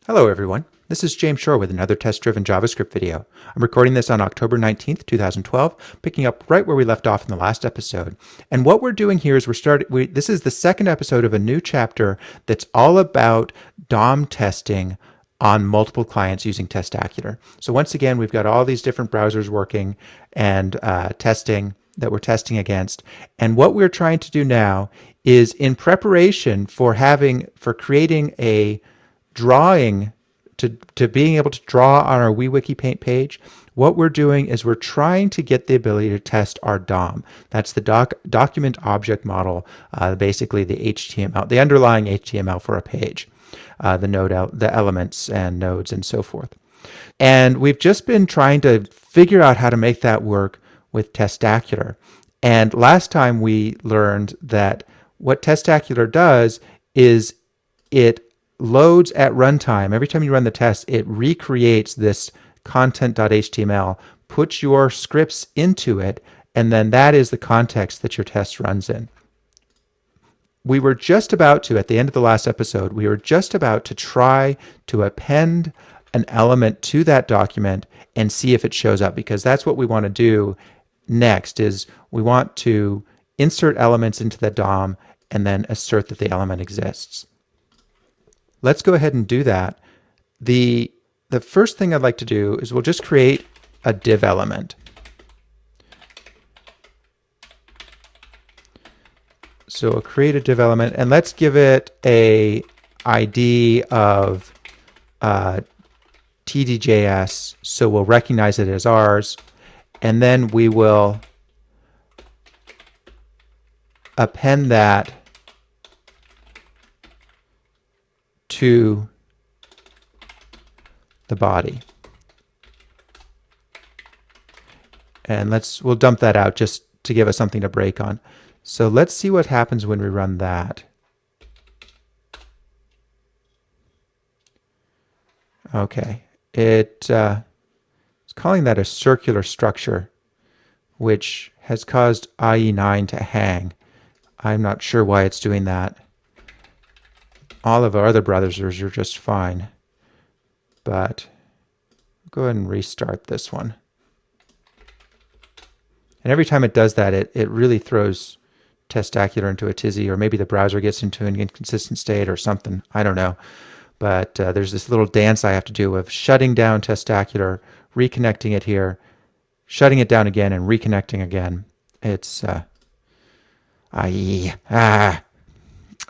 Hello everyone, this is James Shore with another test-driven JavaScript video. I'm recording this on October 19th, 2012, picking up right where we left off in the last episode. And what we're doing here is this is the second episode of a new chapter that's all about DOM testing on multiple clients using Testacular. So once again, we've got all these different browsers working and testing that we're testing against. And what we're trying to do now is in preparation for creating a drawing to being able to draw on our WeWiki page, what we're doing is we're trying to get the ability to test our DOM. That's the document object model, basically the HTML, the underlying HTML for a page, the elements and nodes and so forth. And we've just been trying to figure out how to make that work with Testacular. And last time we learned that what Testacular does is it loads at runtime. Every time you run the test, it recreates this content.html, puts your scripts into it, and then that is the context that your test runs in. We were just about to, at the end of the last episode, we were just about to try to append an element to that document and see if it shows up, because that's what we want to do next. Is we want to insert elements into the DOM and then assert that the element exists. Let's go ahead and do that. The first thing I'd like to do is we'll just create a div element. So we'll create a div element and let's give it a ID of TDJS, so we'll recognize it as ours, and then we will append that to the body. And we'll dump that out just to give us something to break on. So let's see what happens when we run that. Okay, it's calling that a circular structure, which has caused IE9 to hang. I'm not sure why it's doing that. All of our other browsers are just fine, but go ahead and restart this one. And every time it does that, it really throws Testacular into a tizzy, or maybe the browser gets into an inconsistent state or something. I don't know. But there's this little dance I have to do of shutting down Testacular, reconnecting it here, shutting it down again, and reconnecting again. It's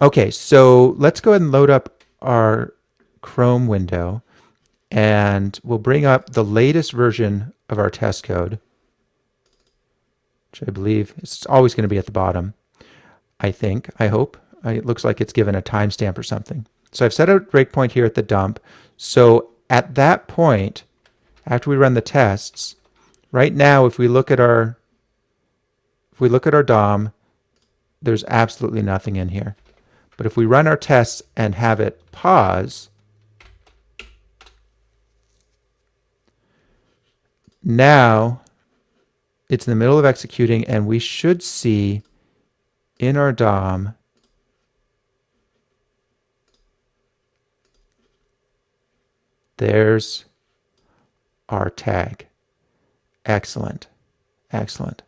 Okay, so let's go ahead and load up our Chrome window, and we'll bring up the latest version of our test code, which I believe is always going to be at the bottom. I hope. It looks like it's given a timestamp or something. So I've set a breakpoint here at the dump. So at that point, after we run the tests, right now, if we look at our DOM, there's absolutely nothing in here. But if we run our tests and have it pause, now it's in the middle of executing, and we should see in our DOM there's our tag. Excellent. Excellent.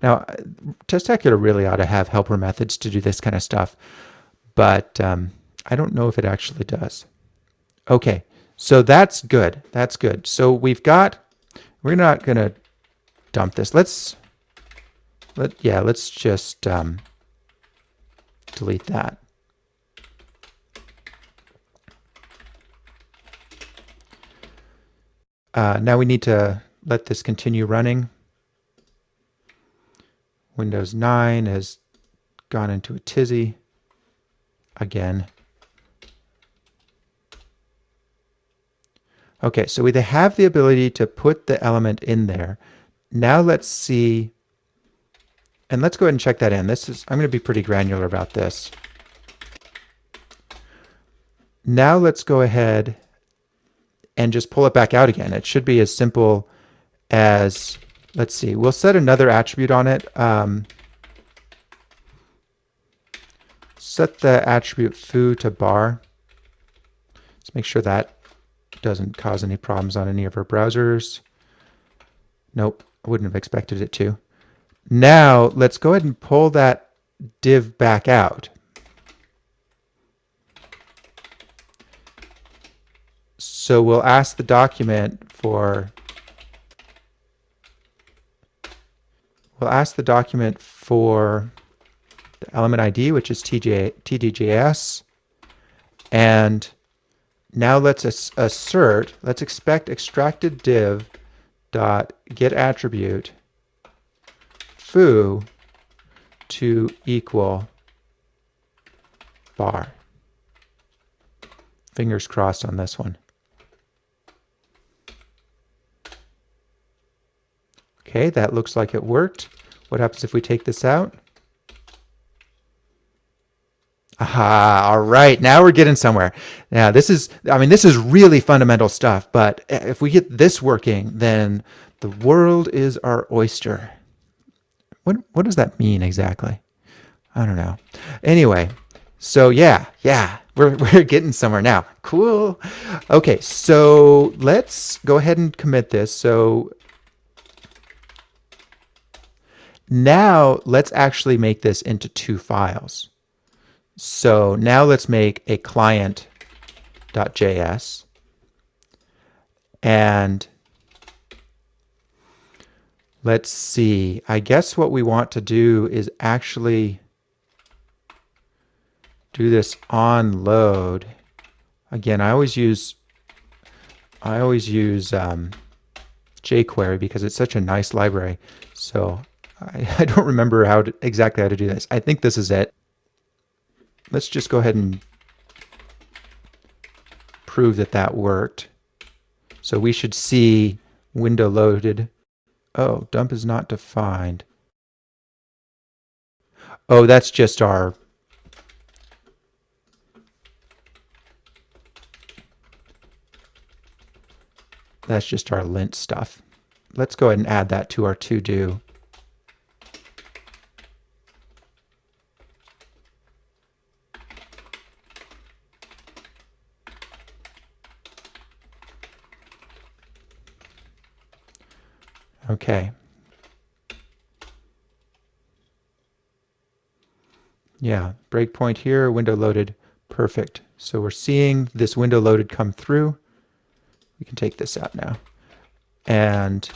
Now, Testacular really ought to have helper methods to do this kind of stuff, but I don't know if it actually does. Okay, so that's good. That's good. So we're not going to dump this. Let's just delete that. Now we need to let this continue running. Windows 9 has gone into a tizzy again. Okay, so we have the ability to put the element in there. Now let's see, and let's go ahead and check that in. I'm going to be pretty granular about this. Now let's go ahead and just pull it back out again. It should be as simple as, let's see, we'll set another attribute on it. Set the attribute foo to bar. Let's make sure that doesn't cause any problems on any of our browsers. Nope, I wouldn't have expected it to. Now let's go ahead and pull that div back out. So we'll ask the document for the element ID, which is TDJS. And now let's assert, let's expect extracted div dot get attribute foo to equal bar. Fingers crossed on this one. Okay, that looks like it worked. What happens if we take this out? Aha, all right, now we're getting somewhere. Now this is really fundamental stuff, but if we get this working, then the world is our oyster. What does that mean exactly? I don't know. Anyway, so yeah, we're getting somewhere now. Cool. Okay, so let's go ahead and commit this. So now let's actually make this into two files. So now let's make a client.js and let's see. I guess what we want to do is actually do this on load. Again, I always use jQuery because it's such a nice library. So I don't remember exactly how to do this. I think this is it. Let's just go ahead and prove that that worked. So we should see window loaded. Oh, dump is not defined. Oh, that's just our lint stuff. Let's go ahead and add that to our to-do. Okay. Yeah, breakpoint here, window loaded, perfect. So we're seeing this window loaded come through. We can take this out now. And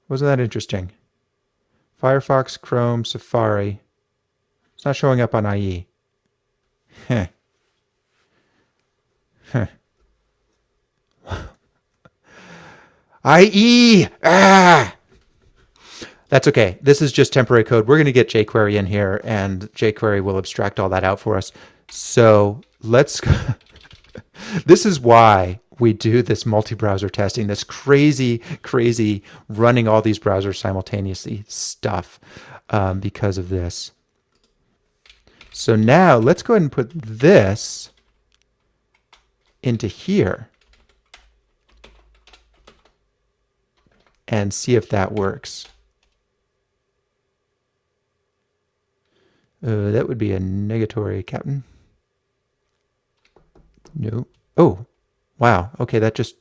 wasn't that interesting? Firefox, Chrome, Safari. It's not showing up on IE. Heh. Heh. IE! Ah! That's okay. This is just temporary code. We're going to get jQuery in here, and jQuery will abstract all that out for us. So let's... This is why we do this multi-browser testing, this crazy running all these browsers simultaneously stuff because of this. So now let's go ahead and put this into here and see if that works. That would be a negatory, Captain. No. Oh, wow. Okay, that just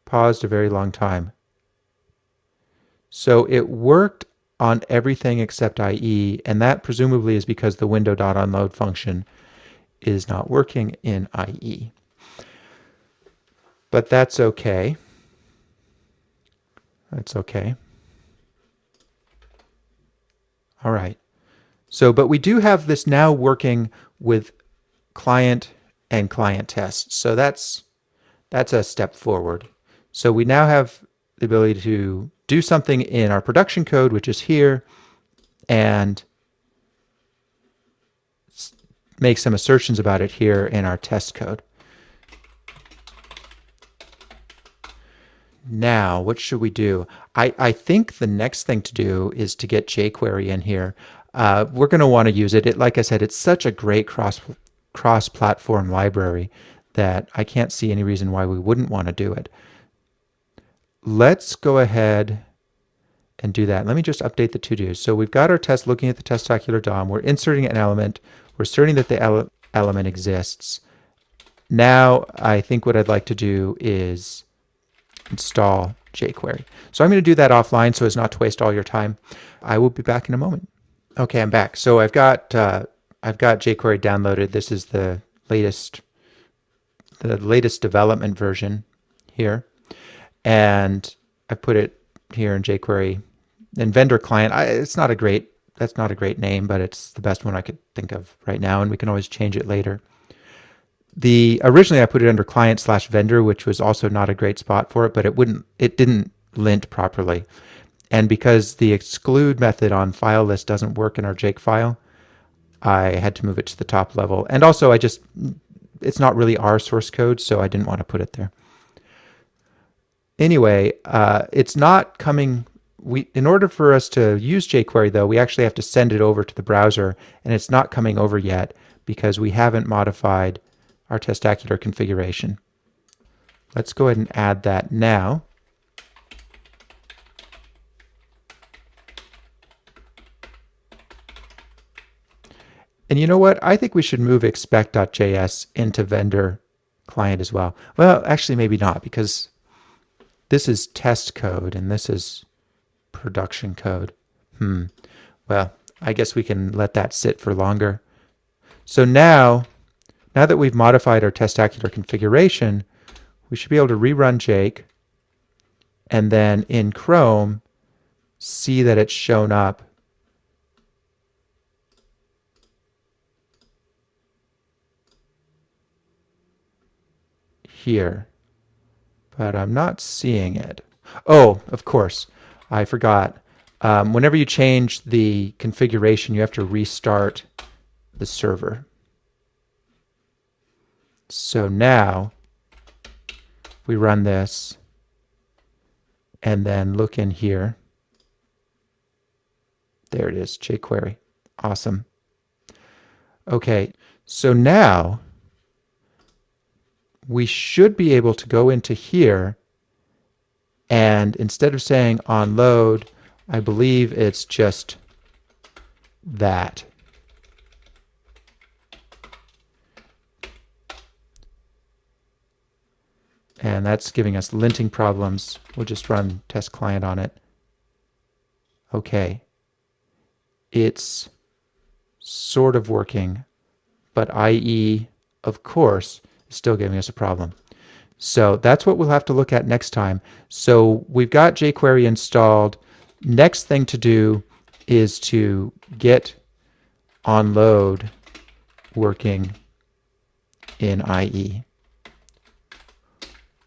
paused a very long time. So it worked on everything except IE, and that presumably is because the window.onload function is not working in IE. But that's okay. That's okay. All right. So, but we do have this now working with client and client tests. So that's a step forward. So we now have the ability to do something in our production code, which is here, and make some assertions about it here in our test code. Now, what should we do? I think the next thing to do is to get jQuery in here. We're going to want to use it. Like I said, it's such a great cross-platform library that I can't see any reason why we wouldn't want to do it. Let's go ahead and do that. Let me just update the to-dos. So we've got our test looking at the testacular DOM. We're inserting an element. We're asserting that the element exists. Now, I think what I'd like to do is install jQuery. So I'm going to do that offline so as not to waste all your time. I will be back in a moment. Okay, I'm back. So I've got jQuery downloaded. This is the latest development version here, and I put it here in jQuery. And vendor client, that's not a great name, but it's the best one I could think of right now, and we can always change it later. Originally I put it under client/vendor, which was also not a great spot for it, but it didn't lint properly. And because the exclude method on file list doesn't work in our Jake file, I had to move it to the top level. And also it's not really our source code, so I didn't want to put it there. Anyway, it's not coming. In order for us to use jQuery, though, we actually have to send it over to the browser, and it's not coming over yet because we haven't modified our Testacular configuration. Let's go ahead and add that now. And you know what? I think we should move expect.js into vendor client as well. Well, actually, maybe not, because this is test code and this is production code. Well, I guess we can let that sit for longer. So now that we've modified our Testacular configuration, we should be able to rerun Jake and then in Chrome see that it's shown up here, but I'm not seeing it. Oh, of course, I forgot. Whenever you change the configuration, you have to restart the server. So now we run this and then look in here. There it is, jQuery. Awesome. Okay, so now we should be able to go into here, and instead of saying on load, I believe it's just that. And that's giving us linting problems. We'll just run test client on it. Okay. It's sort of working, but IE, of course, is still giving us a problem. So that's what we'll have to look at next time. So we've got jQuery installed. Next thing to do is to get onload working in IE.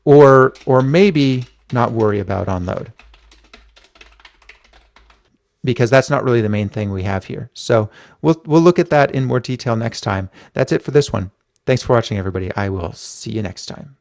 Or maybe not worry about onload, because that's not really the main thing we have here. So we'll look at that in more detail next time. That's it for this one. Thanks for watching, everybody. I will see you next time.